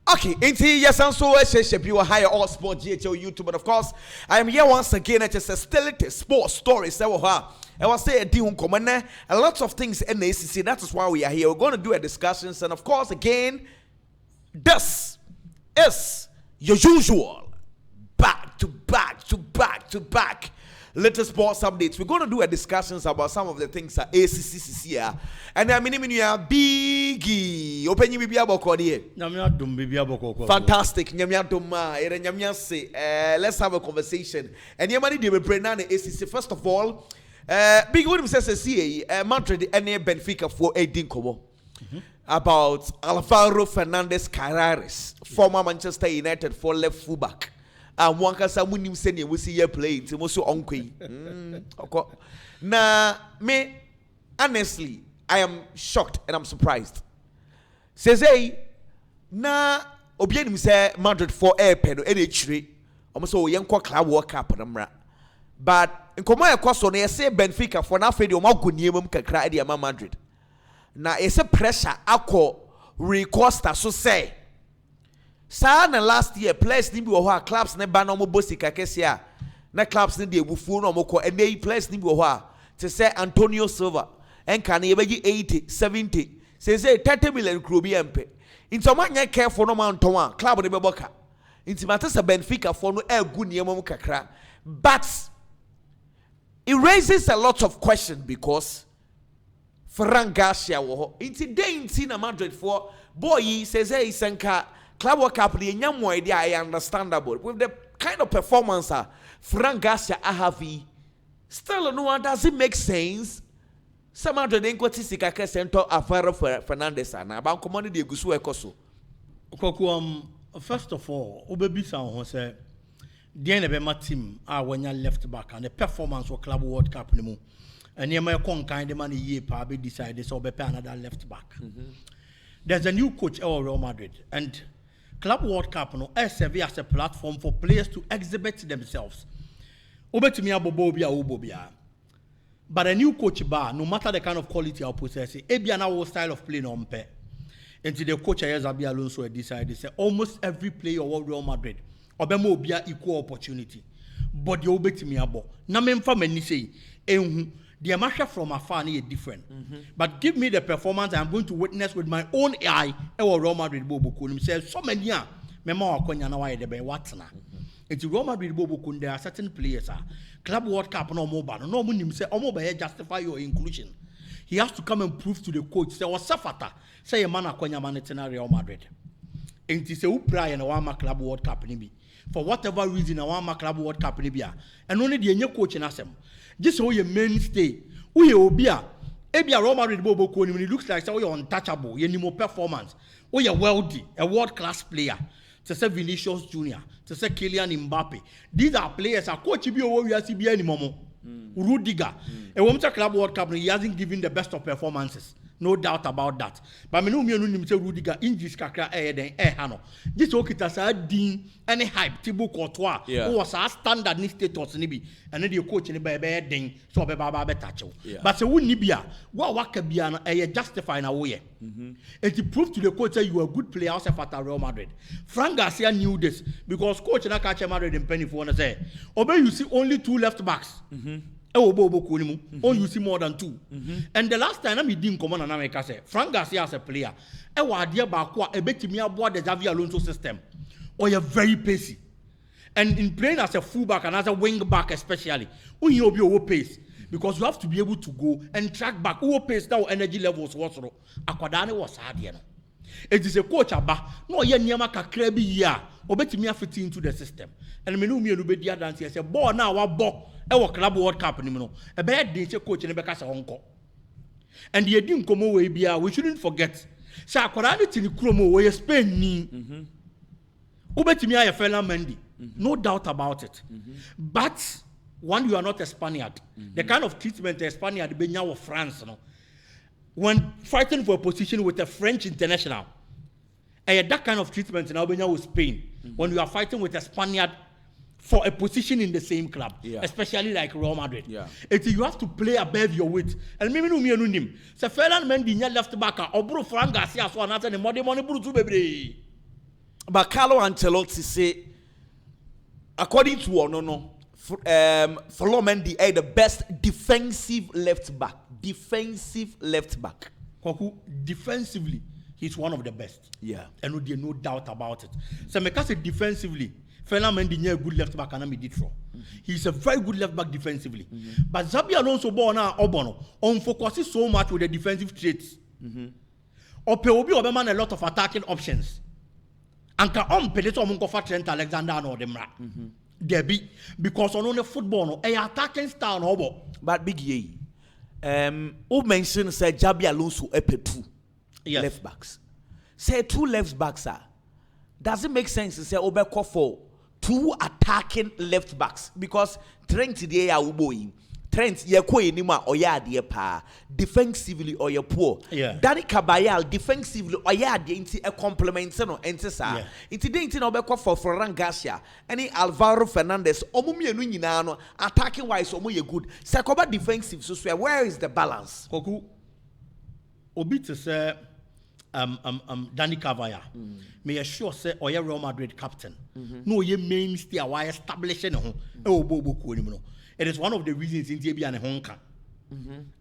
Okay, yes, and so you are higher all sport GHO YouTube, but of course, I am here once again. It is a still sports story. So, I was saying, a lot of things in the ACC. That is why we are here. We're going to do a discussions, and of course, again, this is your usual back to back latest sports updates. We're going to do a discussions about some of the things at ACC here. And I mean, you are biggie. Open you be able to fantastic. Let's have a conversation. And your money they will bring down the ACC. First of all, big one says CA Madrid and Benfica for a dinkomo about Alvaro Fernandez Carreras, former Manchester United for left fullback. And one can say we send you we see you play it's most okay. Now me honestly I am shocked and I'm surprised. Says na obianim say Madrid for air pen any tree almost so young club World Cup namra. But in komo e kwaso na say Benfica for na fe de o magoniemum kakra e ma Madrid. Na ese pressure akọ recosta so say Sa na last year players ni bi wo ho clubs ne ba na mo bosika kese na clubs ne de ebufu na mo ko ene players ni bi wo ho to say Antonio Silva en kan ye begi 80 70 say 30 million kro bi empe into man nya careful no man ton club ne be boka into matter say Benfica for no egu niemom kakra but it raises a lot of questions because Ferran Garcia wo ho into dey na Madrid for boy says senka Club World Cup, I understandable. With the kind of performance Ferran Garcia Ahavi, still no one does it make sense. Some of the Nkotisika Center Alvaro Fernandez and about commodity Gusu Ekoso. First of all, Obebisa say the NBM team are when you left back and the performance of Club World Cup anymore. And you may con kind of money ye probably decided so be another left back. There's a new coach at Real Madrid and Club World Cup no serve as a platform for players to exhibit themselves. Obetumi abobobia obobia. But a new coach bar, no matter the kind of quality or possess, ebia na style of play no mpe. Until the coach Xabi Alonso decided say almost every player of Real Madrid obemo obia equal opportunity. But the obetumi abo. Na memfa mani say ehun the Amasha from afar is different. But give me the performance I'm going to witness with my own eye. Real Madrid Bobo Kun says so many Memo Konya na why the be watna. It's Real Madrid Bobo Kun there are certain players Club World Cup no mobile. No one say Omo justify your inclusion. He has to come and prove to the coach say was Safata say a man Konya man Real Madrid. And it say upra and Wama Club World Cup ni for whatever reason Wama Club World Cup ni and only the new coach in Asem. Just so your mainstay, we obia, ebia Real Madrid bobo ko ni looks like say we untouchable, you need more performance. We are wealthy, a world-class player. To say Vinicius Junior, to say Kylian Mbappe. These are players are coach bi owo wiase bi animomo. Rudiger. A Women's Club World Cup he hasn't given the best of performances. No doubt about that. But me no me no nim say Rudiger injuries kakra den no. This okita sa din any hype Thibaut Courtois who was a standard ni status ni bi and the coach ni be den so be ba touch. But say woni bia wo waka bia no justify na wo ye. It proved to the coach that you are a good player outside at Real Madrid. Frank Garcia knew this because coach na catch Madrid in penny for say obey you see only 2 left backs. You see more than 2. And the last time I didn't come on and America say Frank Garcia as a player, dear Bakwa, a bit me aboard the Xavi Alonso system. Or you're very pacey. And in playing as a fullback and as a wing back especially, you'll be over pace. Because you have to be able to go and track back. Over pace now energy levels was Akwadane was hard. It is a coach aba. No ye nyama kakra bi ya. Obetimi afiti into the system. And me no me be dia dance say ball now wa ball e Club World Cup ni no. E be dey say coach ni be kasa honko. And the edim komo we bia we shouldn't forget. Say akwara ni tini kromo we Spain ni. Obetimi aye fella Mendy. No doubt about it. But one, you are not a Spaniard. The kind of treatment a Spaniard be of France no. When fighting for a position with a French international, and that kind of treatment in Albania with Spain, when you are fighting with a Spaniard for a position in the same club, especially like Real Madrid, you have to play above your weight. And maybe no me no him. So Ferran Mendy left back, or Frank Garcia so another the money buru tu bebre. but Carlo Ancelotti say, according to Onono, Mendy is the best defensive left back. Koku, defensively, he's one of the best. Yeah. And there's no doubt about it. So, because defensively, Mendy is a good left back, and I'm a he's a very good left back defensively. But Xabi Alonso on focuses so much with the defensive traits. Obi Oberman a lot of attacking options. And can Pedro Munkofa Trent Alexander or Demra. Debbie, because on the football, a attacking style no. But Big Ye, who mentioned say Xabi Alonso two left backs. Say 2 left backs are. Does it make sense to say Obeko for 2 attacking left backs? Because Trent today are uboing. Trent ye ko enima oya ade pa defensively or ye poor. Danny Cabayal defensively oya ade inti a complement no enti sa. Inti de inti na obekọ for Ferran Garcia any Alvaro Fernandez omo mienu nyina no attacking wise omo ye good. Sekoba defensive so where is the balance? Koku obi to say Danny Cabayal. Me assure say oya Real Madrid captain. No ye mainstay why establishing ho e obo ku ni no. It is one of the reasons in TB and Honka.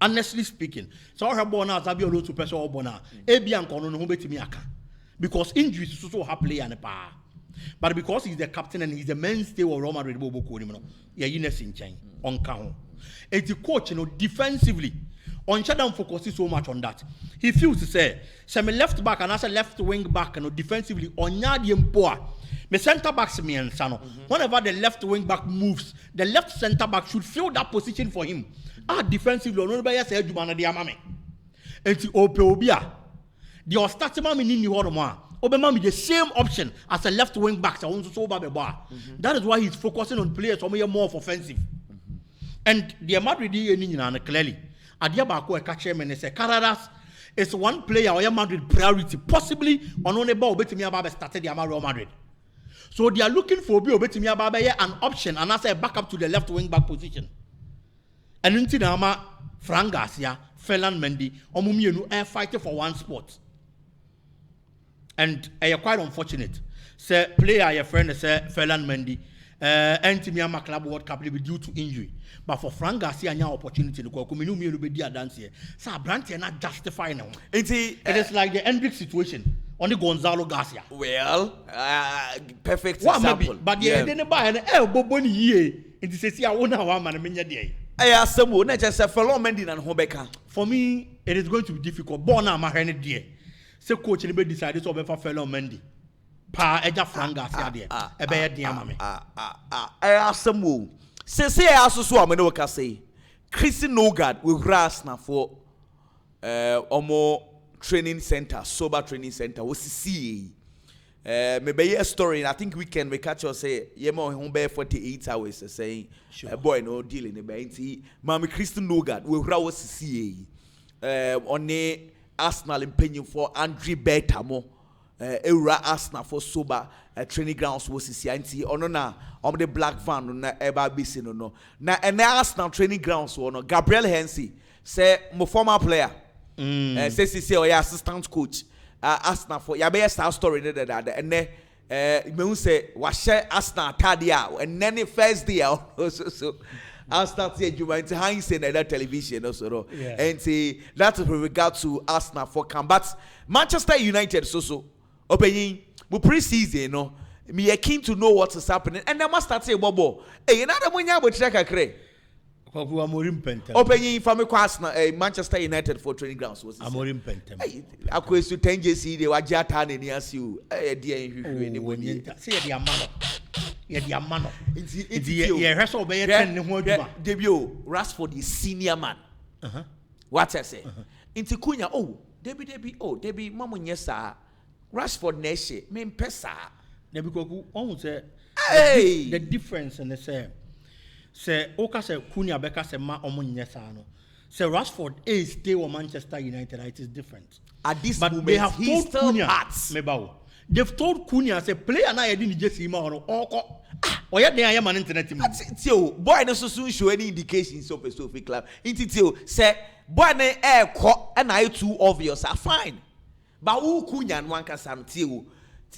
Honestly speaking, so her born as Abio to person or bona, Abian Kono no betimi aka. Because injuries is so happily and a pa. But because he's the captain and he's the mainstay of Roma Red Bull Kodimino, yeah, you know, in chain on Kahon. And the coach, defensively, on shutdown focuses so much on that. He feels to say, some left back and as a left wing back and defensively on Yadium Poa. Me center backs me and Sano. Whenever the left wing back moves, the left center back should fill that position for him. Defensively, no nobody say Jumana Diamame. And to Obia, the Ostatima Minini Horoma, Obama the same option as a left wing back. That is why he's focusing on players more offensive. And the Madrid clearly, Adiabako Kachem and say Caradas is one player or Madrid priority, possibly on only ball betting me about started the Real Madrid. So they are looking for an option and as a backup to the left wing back position. And in Tinama, Frank Garcia, Ferland Mendy, Omumienu are fighting for one spot. And I are quite unfortunate. Say player your friend say Ferland Mendy, Antimiama Club World Cup will be due to injury. But for Frank Garcia, any opportunity to go, Kuminu be dear dance here. So Brandt not justifying now. It is like the Hendrick situation. On the Gonzalo Garcia. Well, perfect example. Maybe, but yeah, didn't buy an elbow bonny ye. It is a one hour man, day. I asked someone, not just a fellow mending and Hobeka. For me, it is going to be difficult. Bona, my hand, dear. So, coach, anybody decided to offer fellow Mendy. Pa, Eja Frank Garcia, dear. A bad dear mammy. I asked someone. Say, I also saw me no can say. Christian Nogard will grass now for more. Training center, sober training center. What's the CA? Maybe a story. I think we can catch us say, "Yemo home by 48 hours." Saying, "Boy, no deal in the bank." Mami Christian Nogard, we was the CA. On the Arsenal impending for Andre Bertamo. Era Arsenal for sober training grounds was the CA. On the black van on the Eba Basin no. Now and Arsenal training grounds one. Gabriel Hensey say, "My former player." Say or your assistant coach Arsenal for your best story and then me say was share Arsenal tadia and then the first day so Arsenal say you went to hang say that television also and say that's with regard to Arsenal for come but Manchester United so opening we pre-season no me are keen to know what is happening and they must start say bobo hey you know the money about check akre Opening from a Manchester United for training grounds was Amorim Pentem. I question 10 JC, they were Jatan and yes, you, dear, see the amano. The amano. It's wrestle by a debut, Rashford is senior man. What I say? Into Cunha, Debbie, Mamma, yes, sir. Rashford Neshe, mean Pesa. Debbie, almost the difference in the same. Say Oka say Cunha Beka say ma omunyesano. Say Rashford is stay with Manchester United. It is different. At this but moment, they have told Cunha. They've told Cunha say player na yedi just him or oko. Oya dey am an internet team. Tio boy no so soon show any indications of a Sophie club. Intitio say boy na air co and I too obvious are fine. But who Cunha and one can tio.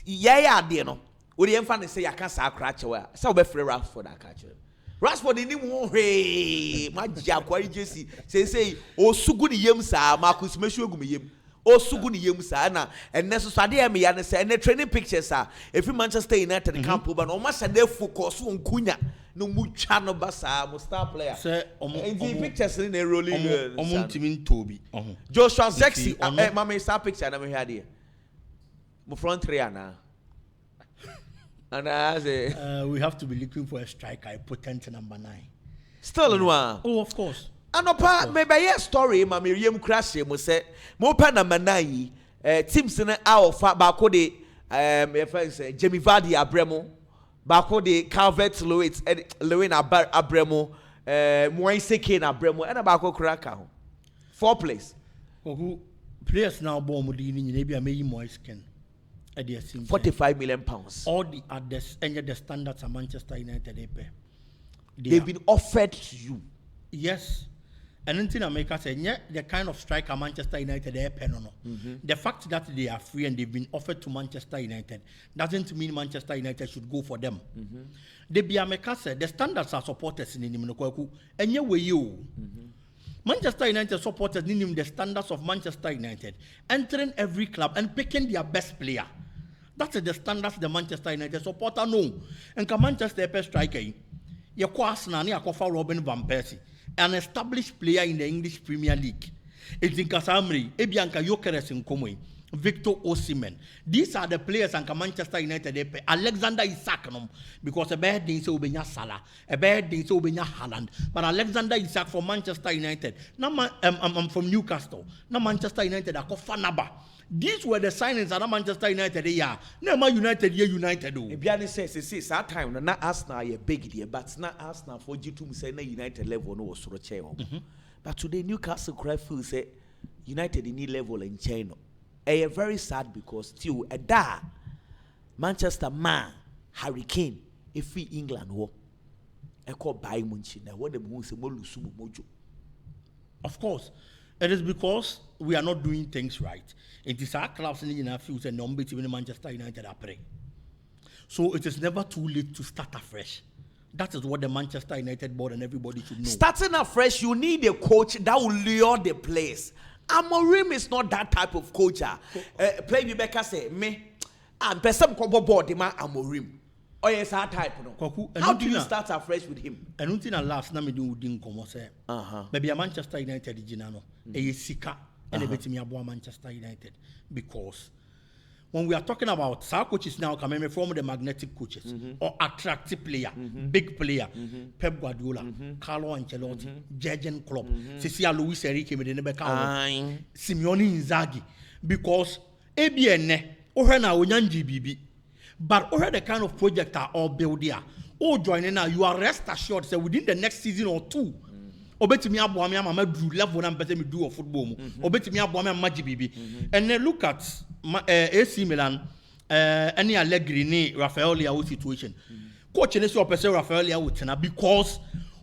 yeah, dear no. Would you find say I can't say cratch away? So be free Rashford, I catch it. Rashford in him, hey, my Jaguari Jesse say, oh, so good yam, sir, Marcus Meshuagum. Oh, so good yam, sir, and necessarily me, and say, and the training pictures, sir. If you Manchester United the camp, but no matter they focus on Cunha, no muchano basa, most star player. Sir, the pictures in a rolling Toby. Joshua Sexy, mamma, star picture, and I'm here. My front three, Anna. And I say, we have to be looking for a striker, a potent number 9. Still in one. Oh, of course. And apart, maybe a story, my Miriam Crashy must say, Mopa number 9, Timson our fat Barcode, Jamie Vardy Abremo, Barcode, Calvert Lewis, Lewin Abremo, Moise Kane Abremo, and a Barco Cracker. 4 place. Who players now born with the maybe a May Moise Kane. 45 million pounds. All the others and the standards are Manchester United. They've been offered to you. Yes. And until America said, yeah, the kind of striker Manchester United they pay no. The fact that they are free and they've been offered to Manchester United doesn't mean Manchester United should go for them. The America said the standards are supporters in Niminoku, and you were you. Manchester United supporters need the standards of Manchester United, entering every club and picking their best player. That's the standards the Manchester United supporter know. And can Manchester best striker, you call Arsenal, you call Robin van Persie, an established player in the English Premier League. It's in Casamri, Ebianca Jokeres in Komwe, Victor Osimhen. These are the players and Manchester United they pay. Alexander Isak because a bad thing so Benya Salah, a bad thing so Benya Haaland. But Alexander Isak from Manchester United. Now I'm from Newcastle. Now Manchester United are called Fanaba. These were the signings at Manchester United. Yeah, never United. Yeah, United. Biani says, "That time not Arsenal a big deal, but not Arsenal for you to say na United level no was sort of But today Newcastle cry feel say United in need level in China. Very sad because still a da Manchester man Hurricane if we England war I call buy munchi na what the moon say mojo. Of course, it is because we are not doing things right. It is our clubs in the future and number even Manchester United are praying. So it is never too late to start afresh. That is what the Manchester United board and everybody should know. Starting afresh, you need a coach that will lure the players. Amorim is not that type of coach. Play Rebecca say me. I'm person combo board ma Amorim. Oh yes, that type no. How do you start afresh with him? And until last na me do udin komo say. Maybe a Manchester United ginano. E sika and a betimi abo Manchester United because when we are talking about our coaches now coming from the magnetic coaches or attractive player, big player, Pep Guardiola, Carlo Ancelotti, Jurgen Klopp, Cecilia Luis Enrique, Simeone Inzaghi, because ABN or na onyanji bibi, but or the kind of project are all build there. Oh, joining now, you are rest assured that within the next season or two. Obetimi abo me ama do level na mpese me do of football mu obetimi abo me ama bibi and then look at AC Milan any Allegri ni Rafael Leao situation coach ne so pese Rafael Leao tena because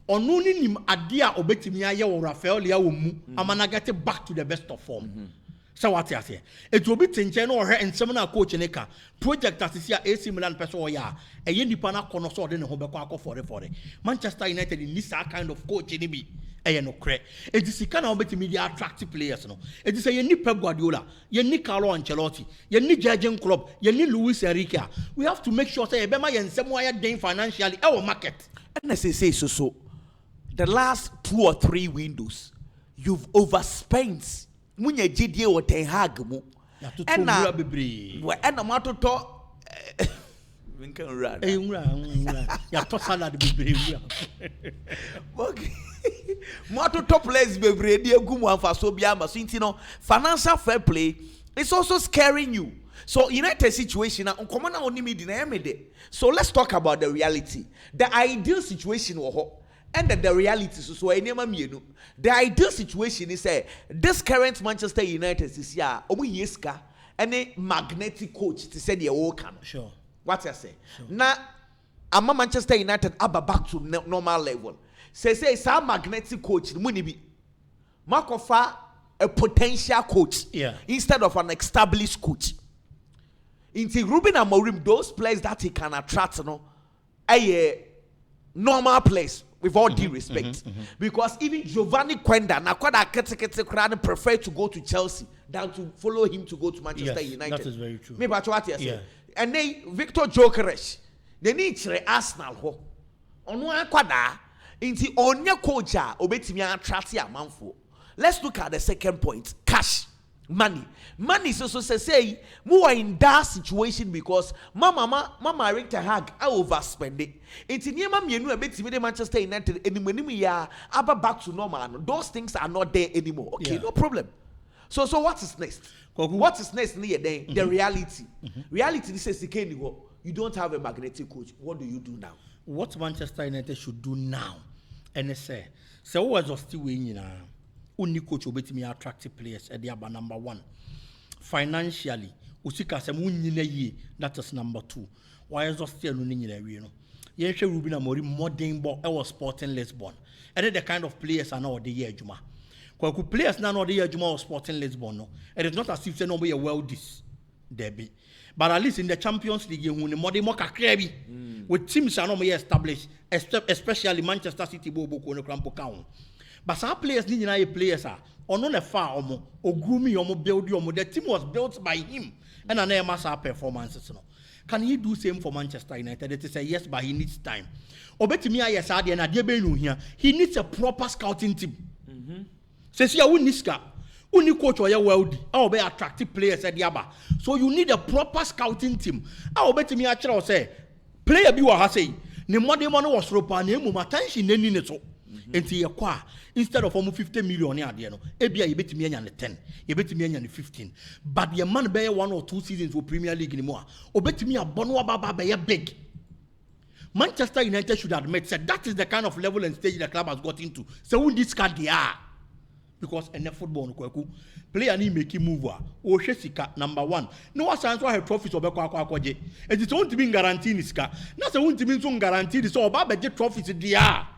onu ni nim ade a obetimi aye wo Rafael Leao mu ama na get back to the best of form. So what you say? It will be tension or her and some coach neka project as is AC Milan person or ya a nipa na kono so de ne ho bekọ for it. Manchester United in this kind of coach ni bi e no kre. It is kind of betimi dey attractive players no. It is ye Pep Guardiola, ye ni Carlo Ancelotti, ye ni Jurgen Klopp, ye ni Luis Enrique. We have to make sure say e be ma ye nsem wa ye den financially our market. And I say so the last 2 or 3 windows you've overspent. Munye GDA or Ten Hag mu. And now, and I'm out to talk. Winkan run. Ya to salad bebre. Okay. More to top players bebre dia gumu anfa so bia ma so intino financial fair play is also scaring you. So United situation na unkomo na onimi di na emede. So let's talk about the reality. The ideal situation wo ho. And the reality so the ideal situation is this current Manchester United is here yeska any magnetic coach to say the work. Sure. What I say? Sure. Now I'm Manchester United back to normal level. Say some magnetic coach munibi Markofa a potential coach instead of an established coach. Into Ruben Amorim, those players that he can attract, no, a normal place with all due respect. Because even Giovanni Quenda, Nakwada Ketekete prefer to go to Chelsea than to follow him to go to Manchester United. That is very true. Maybe that's what you say. And then Victor Jokeres, they need to Arsenal ho. On one quada, into onye coach obetimi attract ya manfo. Let's look at the second point. Cash. Money is also say more in that situation because mama Rick to hag I overspend it. It's in yema mienu ebetimi de Manchester United enimanimu ya aba back to normal. Those things are not there anymore. Okay, no problem. So what is next? What is next near then? The reality. Reality says you don't have a magnetic coach. What do you do now? What Manchester United should do now, and they say, so was still winning. Only coach obetimi attractive players at the aba number 1. Financially, usika se munyine ye, that is number 2. Why is still no nyine we no? Yenhwe Ruben Amorim modern ball e was Sporting Lisbon. And the kind of players are now the year juma. Kwaku players now the year juma of Sporting Lisbon no. It is not as if say no be a well this derby. But at least in the Champions League you the modern more kakrebi with teams are no more established, especially Manchester City bobo ko no crampo count. But some players need to players are on the far omo ogrumi omo build omo. The team was built by him and an master performances. No. Can he do same for Manchester United? It is a yes, but he needs time. Obetimi yes and adebenu here. He needs a proper scouting team. Says ya uniska. Uni coach or wealthy. I be attractive players at Yaba. So you need a proper scouting team. I obetimi actually say player bi wa ha say. Ne modern man was ropa na emu attention neni ne so. Enti ye kwa instead of almost 50 million ade no ebia ye betimi anya ne 10 ye betimi anya ne 15 but the man be 1 or 2 seasons for Premier League ni mo a obetimi abono ababa be big. Manchester United should admit that is the kind of level and stage the club has got into. So we discard they are because in the football no kwaku player ni make move o hwesika number 1 no was answer her trophies obekwa akwaje it is won't be guarantee sika na say won't be so guarantee so oba be trophies they are.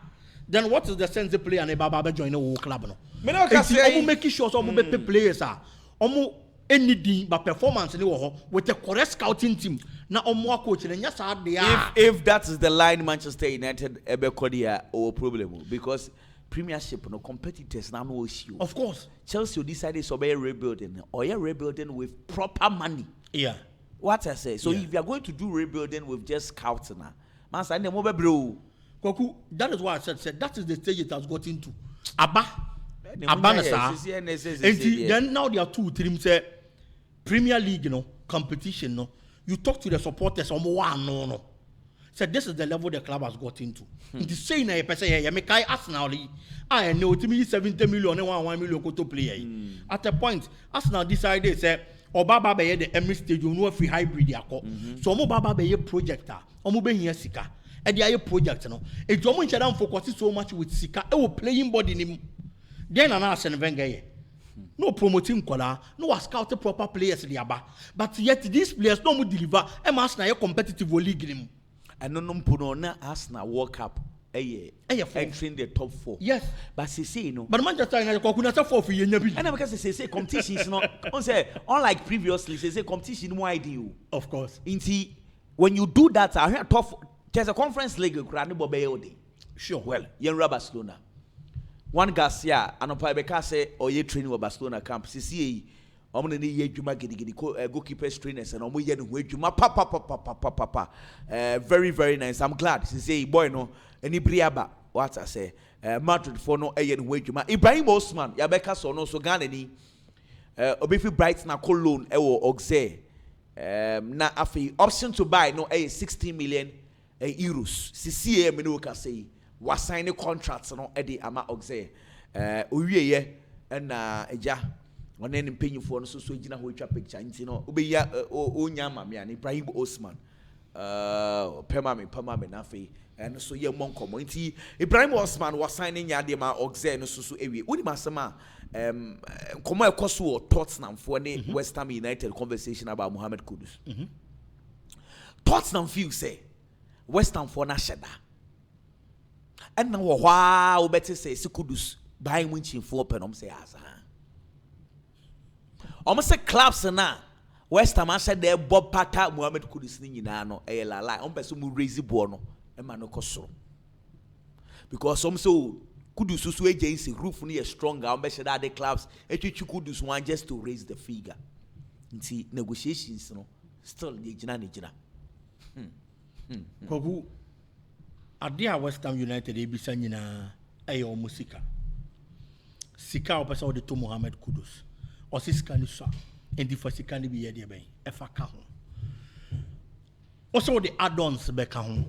Then what is the sense of player and Baba join a whole club? No, I'm making sure some better players are anything but performance with the correct scouting team. Now, more coaching and yes, they are. If that is the line Manchester United ebe kodia or problem because Premiership no competitors now no issue. Of course, Chelsea decided to be rebuilding or you're rebuilding with proper money. Yeah, what I say. So if you are going to do rebuilding with just scouting, man, say the mobile bro. Kwaku, that is why I said that is the stage it has got into. Abba then now there are 2 teams Premier League, competition, You talk to the supporters no. Said this is the level the club has got into. It is saying a person here, make Arsenal. I know to me 70 million and 1 million to play. At a point, Arsenal decided say Obaba be the Emirates Stadium no free hybrid yakọ. So Obaba be a projector. Omo be here sika. And the project, it don't focus so much with Sika, playing body in him. Then an Arsene Wenger. No promoting kola, no scout proper players in the Aba. But yet these players no more deliver. And Arsenal competitive league in him. And no Punona Arsenal World Cup. Entering the top 4. Yes. But see, no. But Manchester United could 4 for you. And because they say competition is not, unlike previously, they say competition more ideal. Of course. When you do that, I hear tough. There's a conference league. Sure. Well, you're Barcelona. One Garcia, and on Pibeka say, or you training with Barcelona camp. CCA, I'm going to need you goalkeepers trainers and I'm going to papa. Very, very nice. I'm glad. CCA, boy, no, any Briaba, what I say, Madrid for no ayen wage. Ibrahim Osman, Yabeka so no so Ganani, Obifi Bright na Cologne, Oxe. Na afi option to buy no 16 million euros. CCA menuka say was signing contracts no Eddie ama Oxe. Uye and eja on any paying for so jina ho twa picture nti no obeya onya mame an Ibrahim Osman pema me na afi and so ye mon komo nti Ibrahim Osman was signing yade ma Oxe no so ewie woni masema komo ekoso o Tottenham for ne West Ham United conversation about Mohamed Kudus. Tottenham feel say West Ham for na sheda and na wo hwa wo beti say Kudus buy Munchen for penom say asa almost say clubs na West Ham said they Bob Pata Mohamed Kudus ni nyina no e la lie on person mu raise ball no e ma no kosoro because some so Kudus so agency roof ni stronger on be share that the clubs etwichi Kudus one just to raise the figure nti negotiations no still dey gina ni gina Kogu adia West Ham United e bisa nyina e yo musika sika opesa de to Mohamed Kudus o sika ni so and the first can be here there efa ka ho also the add-ons be ka ho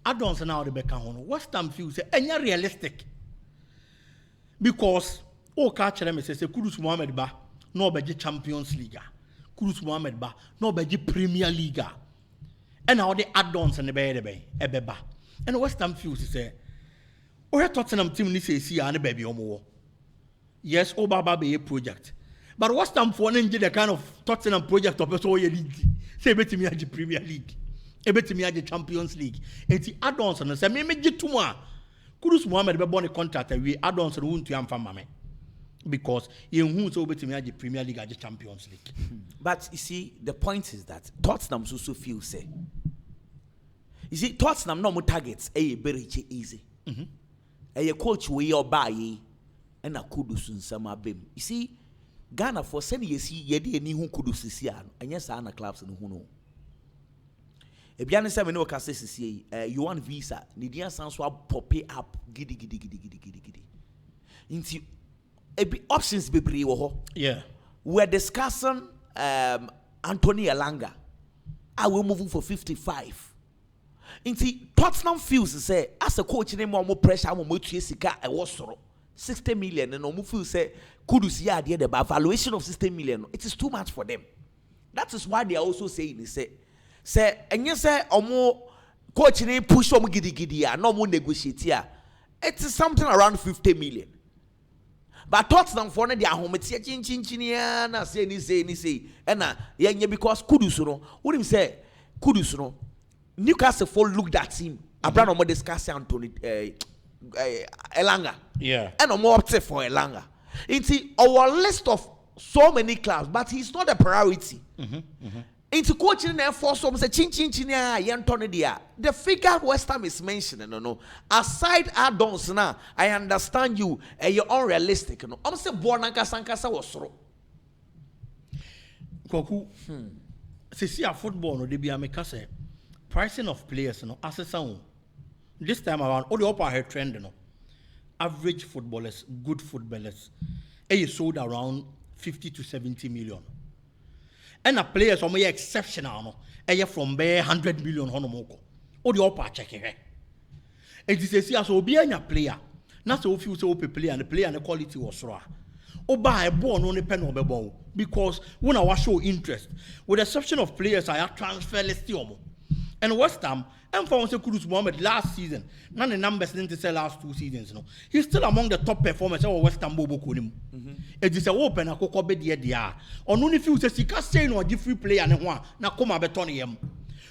add-ons now the be ka ho West Ham feel say enya realistic because o ka chere me say Kudus Mohamed ba no obeje Champions League Kudus Mohamed ba no obeje Premier League and now the add-ons and the be ebeba and West Ham feel say o Tottenham team ni say see and baby omo yes o baba be a project. But West Ham for the kind of Tottenham project of so league. Say bet me the Premier League. E bet me the Champions League. And the add-ons and say me get to more. Kudus Mohamed be born a contract we add-ons and won't to am fam mame. Because you who so bet me the Premier League and the Champions League. But you see the point is that Tottenham so feel say. You see Tottenham no more targets very easy. A coach we or buy and a Kudus in some abim. You see Ghana for send you see yedi ni hu Kudus sisi ano anya sa na clubs no hu no e bia ne se me no ka sisi you want visa ni dia san so pop up gidi inti e be options bebre wo ho we're discussing Anthony Elanga we moving for 55 inti Tottenham feels say as a coach ni mo pressure mo tue sika e wo soro 60 million and no feel say Kudus here the valuation of 60 million it is too much for them. That is why they are also saying they say and you say omo coach ni push omo gidi no more negotiate here it is something around 50 million but Tottenham for na their home tie chin na say ni say and na yenye because Kudus no what him say Kudus no Newcastle for looked at him Abraham omo discuss Anthony Elanga and omo opted for Elanga. It's our list of so many clubs, but he's not a priority. Into coaching and for some say chin the figure West Ham is mentioning, no. Aside add-ons now, I understand you and you're unrealistic. No, I'm say Bornanka Sankasa was so. Koku, see a football no, they be a say pricing of players, no, as a sound. This time around, all the upper head trend, no. Average footballers, good footballers, sold around 50 to 70 million. And a players are more exceptional, no, from 100 million honomoko. All the upper check it. It is a so be a player. Not so few so player and the player and the quality was raw. Or buy a ball on the pen of the ball because when I was show interest, with the exception of players, I have transfer list. And West Ham, and for Kudus Mohamed last season, none of the numbers didn't say last 2 seasons. No, he's still among the top performers of West Ham. Bobo Kunim. It is a open a coco bed dia. On only few says he can't say no different player and one now come a betonium.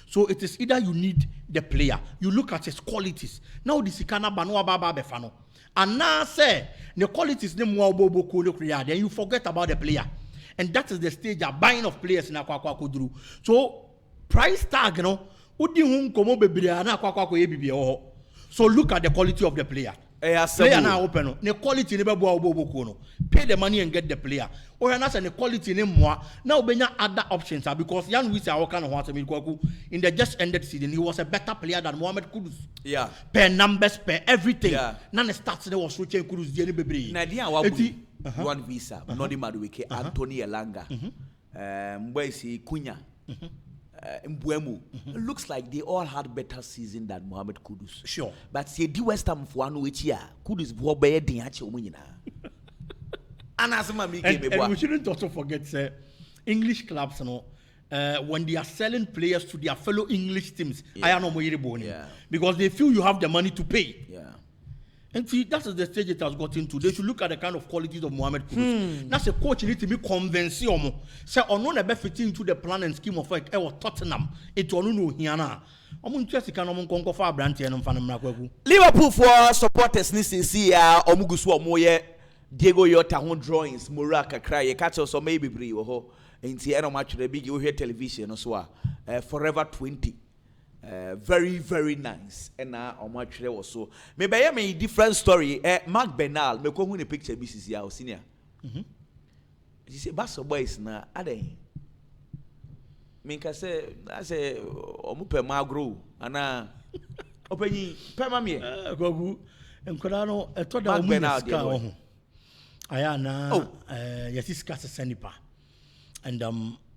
So it is either you need the player, you look at his qualities. Now this Ikana Banua Baba Befano. And now say the qualities the more Bobo Kuno, then you forget about the player. And that is the stage of buying of players in Aqua Kudru. So price tag, you know. So look at the quality of the player. Player now open. The quality never pay the money and get the player. Or not the quality more. Now other options are because Jan Wisa kind of in the just ended season he was a better player than Mohamed Kudus. Yeah. Per numbers, per everything. Yeah. None starts there was switching Kudus Baby. Nadia one visa, Nodi Maduike, Anthony Elanga, where is he Kunya? Mbuemu. Looks like they all had better season than Mohamed Kudus. Sure. But see the West Ham for one which year Kudus bo be din ache omunyina. And we shouldn't also forget English clubs when they are selling players to their fellow English teams, because they feel you have the money to pay. Yeah. And see, that's the stage it has got into. They should look at the kind of qualities of Mohamed Kudus. That's a coach need to be convinced. Say, on not a fitting into the plan and scheme of work. Tottenham. It will know here. Liverpool for supporters see Omugusu Moye, Diego Yota drawings, Muraka cry, catch us or maybe Brio. nti eno match the big you hear television so forever 20 very very nice and na o match was so me be me different story Mark Bernal me ko hu ne picture bi sisi a senior you say Barca boys na aden me ka say I say o mu pe magro ana openyi pe ma me gogu enkoda no etoda o mu ska ho aya na yesiska senipa and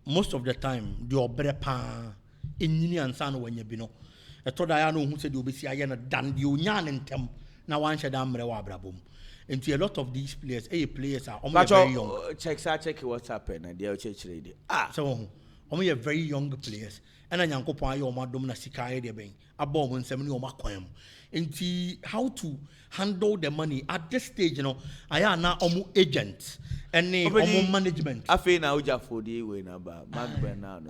most of the time the obre pa enyini ansa no wanya bi no etoda ya no hu se de obesi aye na dan de onya ne ntem na wan hye da mre wa abrabom. And a lot of these players players are very young. Check what's happened and they check so very young players and a yankopon ayo ma dom na sika e de ben abom nsem ne o makwam. And how to handle the money at this stage, you know, aya na omo agent and omo management afi na uja for the way na ba Magben now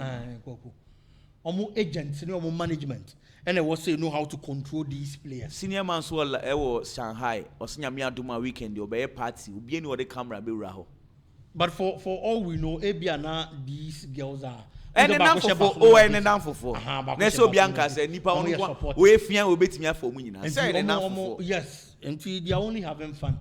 omo agents ne omo management and I was say know how to control these players. Senior man so was Shanghai or Sinyami Aduma weekend or be party will be any other camera be raho. But for all we know, Ebiana these girls are and enough for and enough for Neso Bianca said Nipa on we fear will bet me for me. Yes, and they are only having fun.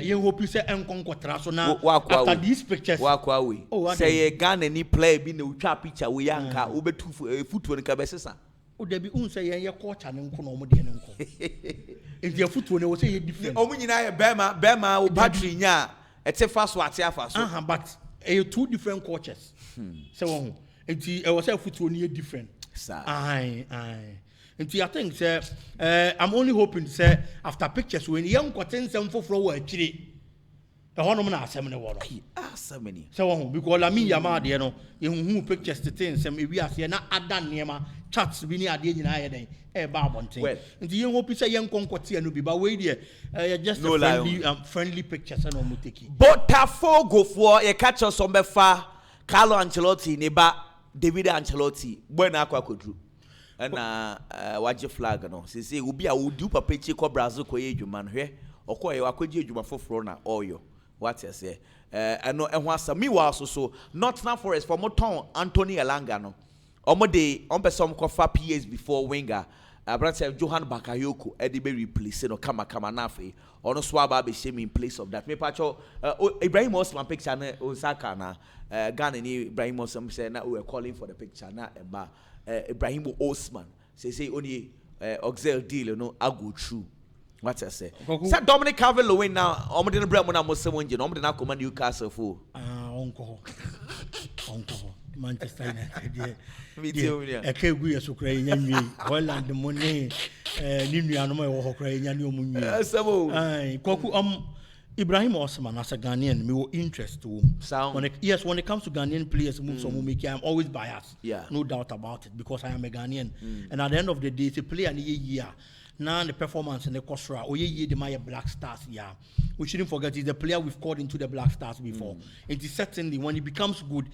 You hope you say so now after these pictures walk away. Say a gun any play be no trap picture we yanka ube 2 foot when cabesesa. O debi say ye coach and nko no mo de nko. If your foot when say different. O nyina ye bema o battery nya ete fast what afa so. But two different coaches. So one enti was say foot when different. Sir. Aye. Enti I think say I'm only hoping say after pictures when young cotton some for actually the hono na asem ne woro asemeni so one because la me yama de no ye hu pictures the things some we ase na adan niema chats bi ni ade nyina ye den e ba abonten nti ye hope say ye nkonkote anu bi ba we de just no friendly pictures na mo take Botafogo for ye catch us on befa Carlo Ancelotti ne ba David Ancelotti bona akwa kodru na waje flag no say obi a wodi papa chi ko Brazil ko ye dwuma no hwe okoye wakwaje dwuma foforo na oyo what you say no ehwo asa mi wa so Nottingham Forest for moton Anthony Elanga no omo de on person ko fa PS before winger brother Johan Bakayoko e de be replace no kama na afi ono so aba be shame in place of that me pacho Ibrahim Osman picture na Osaka na Ghana ni Ibrahim Osman say na we are calling for the picture na eba Ibrahim Osman say only Oxel deal no I go through. What I say? Say Dominic Calvert-Lewin now. Omodi no brem na mo se wonje no omodi na command Newcastle for. Onko Manchester United. Me tell you. Ekegu yeso kra nya nwi. Holland mo ne ni nua no mo wo kra nya ne omu nwi. Sebo. Koku Ibrahim Osman as a Ghanaian, me interest to when it comes to Ghanaian players move so make I'm always biased. Yeah. No doubt about it because I am a Ghanaian. And at the end of the day, it's a player in a year. Now the performance in the Kosra, the Maya Black Stars, yeah. We shouldn't forget he's the player we've called into the Black Stars before. It is certainly when he becomes good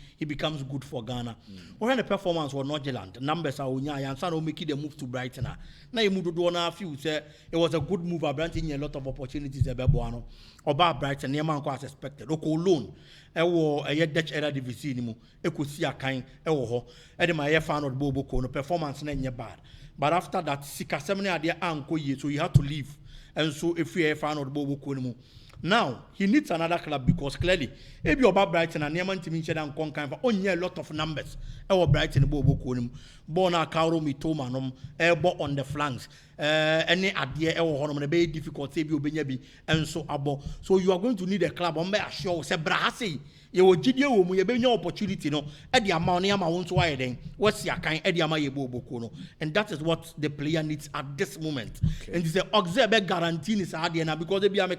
for Ghana. When the performance was not Zealand, numbers are Unya and Sano making the move to Brighton. Now you moved to do a few say it was a good move, granting a lot of opportunities at Bebuano. About Brighton, Neman was expected. Oko loan. A Dutch era division, a could see a kind, and my fan of Bobo no performance in bad. But after that, Sika Semina idea anko ye, so he had to leave. And so if we fan of Bobo Kono. Now he needs another club because clearly, if you're about Brighton and Yaman to mention and conquer only a lot of numbers. Our Brighton Bobo Kono, Bona Kauro Mitomanum, elbow on the flanks. Any idea or honor very difficult to be Benyabi and so abo. So you are going to need a club on my show, Sebrasi. You will give you opportunity, no, at the amount to widen. What's your kind Ediama and that is what the player needs at this moment. Okay. And it's the Oxebe guarantee is Adiana because they be a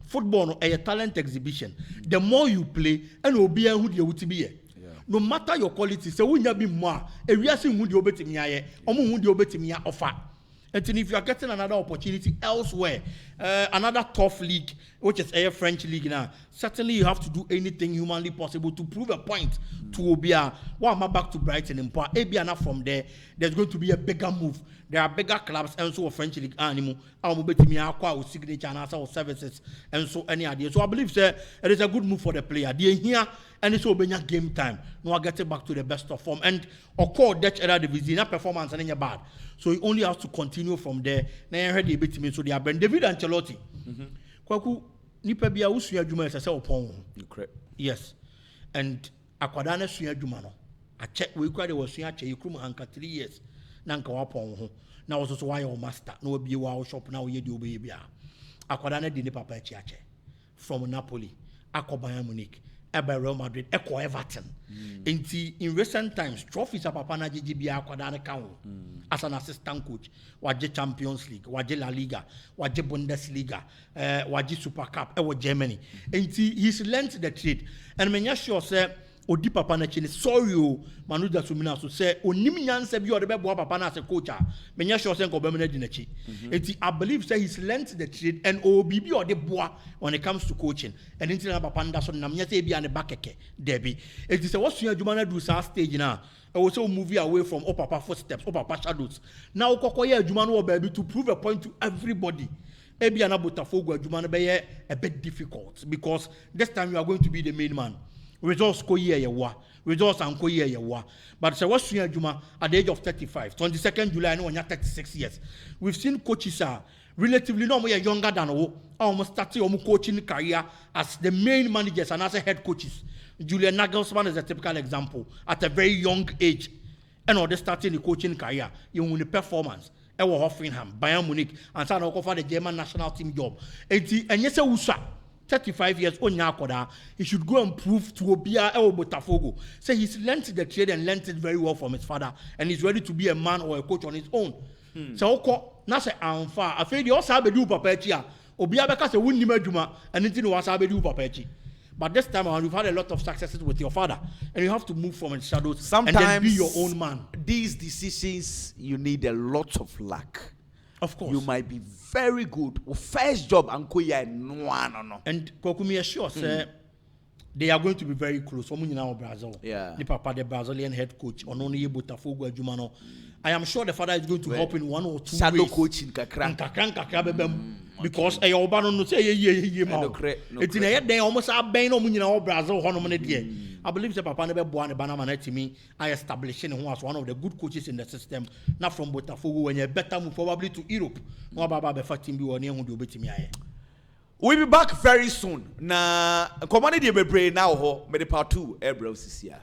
football a talent exhibition. The more you play, and will be a who you would be. No matter your quality, so when you be more, a reason who you bet me, or who you bet me offer. And if you are getting another opportunity elsewhere, another tough league, which is a French league now, certainly you have to do anything humanly possible to prove a point to Obia. Well, I'm back to Brighton and Abiana from there. There's going to be a bigger move. There are bigger clubs and so French league animal. I'll be to acquire signature and also services and so any idea. So I believe it is a good move for the player. They here and it's over game time. Now I get it back to the best of form and of course Dutch era division performance and bad. So he only has to continue from there. Now I heard the bit me so they are David Ancelotti. Kwaku nipa bia usua adwuma ese opon. Yes. And akwadana sua adwuma no. Ache we kwa de wasua ache yekrum hanka 3 years. Na nka wapon ho. Na wo so why your master. Na obi wa shop na wo ye di obi bia. Akwadana di ne papa ache ache. From Napoli, Bayern Munich, Real Madrid, Everton. In recent times, trophies are papa na GGBA akwadana kawo. As an assistant coach, waje Champions League, waje La Liga, waje Bundesliga, waje Super Cup, Germany. He's learned the trade. And when you sure say odi papa na chini sorry o manu da sumina so say onim nyansa bi o de bebo papa na as a coach menya sure say ko be mena di na chi enti I believe say he's learned the trade and obibi o de boa when it comes to coaching and enti na papa nda so na menya say bia ne bakeke debi enti say what sua adwuma na do sa stage na I was so moving away from papa footsteps papa shadows now kokoye adwuma no baby to prove a point to everybody. Ebi ana Botafogo adwuma no be a bit difficult because this time you are going to be the main man. Results ko year yewa. Results and ko year yewa. But say what sua adwuma at the age of 35, 22nd July no when you're 36 years. We've seen coaches are relatively no more younger than almost starting coaching career as the main managers and as a head coaches. Julian Nagelsmann is a typical example at a very young age. And all they starting the coaching career, you win the performance. Ewa Hoffenheim, Bayern Munich, and so on for the German national team job. And yes, Usa. 35 years old now, he should go and prove to Obia El Botafogo. Say he's learned the trade and learned it very well from his father, and he's ready to be a man or a coach on his own. So, now say I'm far. I feel you also have a do papetia. Obia Beka say wouldn't imagine and anything was have a do papechi. But this time around, you've had a lot of successes with your father, and you have to move from the shadows sometimes and then be your own man. These decisions, you need a lot of luck. Of course. You might be very good. First job, no. And Kokumi assures they are going to be very close. Brazil. Yeah. The papa, the Brazilian head coach, Ononi Botafogo Jumano. I am sure the father is going to help in one or two shadow ways. coaching Because a Obano no say it's in a head they almost are bang on Brazil Honoman. I believe the Papa never born a banana to me. I establishing who was one of the good coaches in the system, not from Botafogo when you better move probably to Europe. No Baba be fighting be one who do bit me. We'll be back very soon. Na command the be now ho me the part 2 Ebro Sisia.